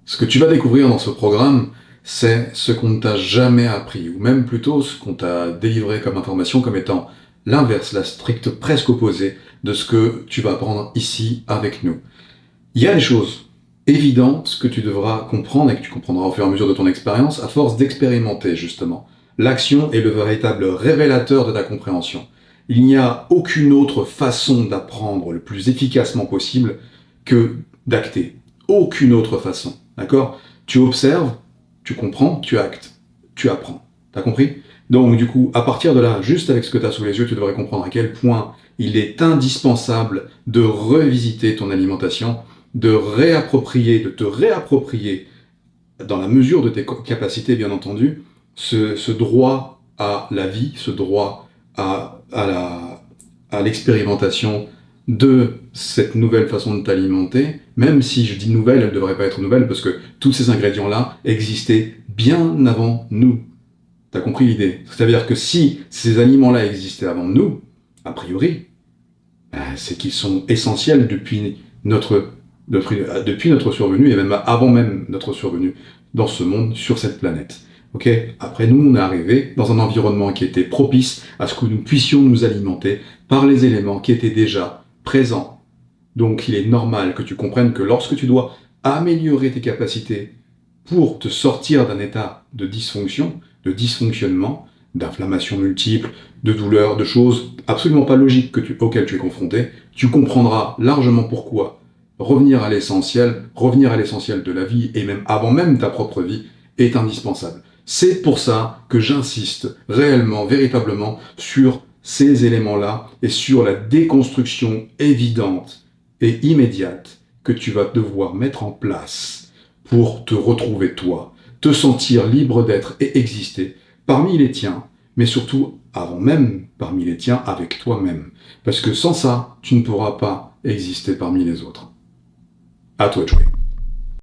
Ce que tu vas découvrir dans ce programme, c'est ce qu'on ne t'a jamais appris, ou même plutôt ce qu'on t'a délivré comme information comme étant l'inverse, la stricte presque opposée de ce que tu vas apprendre ici avec nous. Il y a des choses évidentes que tu devras comprendre et que tu comprendras au fur et à mesure de ton expérience, à force d'expérimenter justement. L'action est le véritable révélateur de ta compréhension. Il n'y a aucune autre façon d'apprendre le plus efficacement possible que d'acter. Aucune autre façon. D'accord ? Tu observes, tu comprends, tu actes, tu apprends. T'as compris ? Donc du coup, à partir de là, juste avec ce que tu as sous les yeux, tu devrais comprendre à quel point il est indispensable de revisiter ton alimentation, de te réapproprier, dans la mesure de tes capacités bien entendu, ce droit à la vie, ce droit à l'expérimentation de cette nouvelle façon de t'alimenter, même si je dis nouvelle, elle ne devrait pas être nouvelle, parce que tous ces ingrédients-là existaient bien avant nous. T'as compris l'idée ? C'est-à-dire que si ces aliments-là existaient avant nous, a priori, c'est qu'ils sont essentiels depuis notre survenue, et même avant même notre survenue dans ce monde, sur cette planète. Okay ? Après, nous, on est arrivé dans un environnement qui était propice à ce que nous puissions nous alimenter par les éléments qui étaient déjà présents. Donc, il est normal que tu comprennes que lorsque tu dois améliorer tes capacités pour te sortir d'un état de dysfonction, de dysfonctionnement, d'inflammation multiple, de douleurs, de choses absolument pas logiques auxquelles tu es confronté, tu comprendras largement pourquoi revenir à l'essentiel de la vie, et même avant même ta propre vie, est indispensable. C'est pour ça que j'insiste réellement, véritablement, sur ces éléments-là et sur la déconstruction évidente et immédiate que tu vas devoir mettre en place pour te retrouver toi, te sentir libre d'être et exister parmi les tiens, mais surtout, avant même parmi les tiens, avec toi-même. Parce que sans ça, tu ne pourras pas exister parmi les autres. À toi de jouer.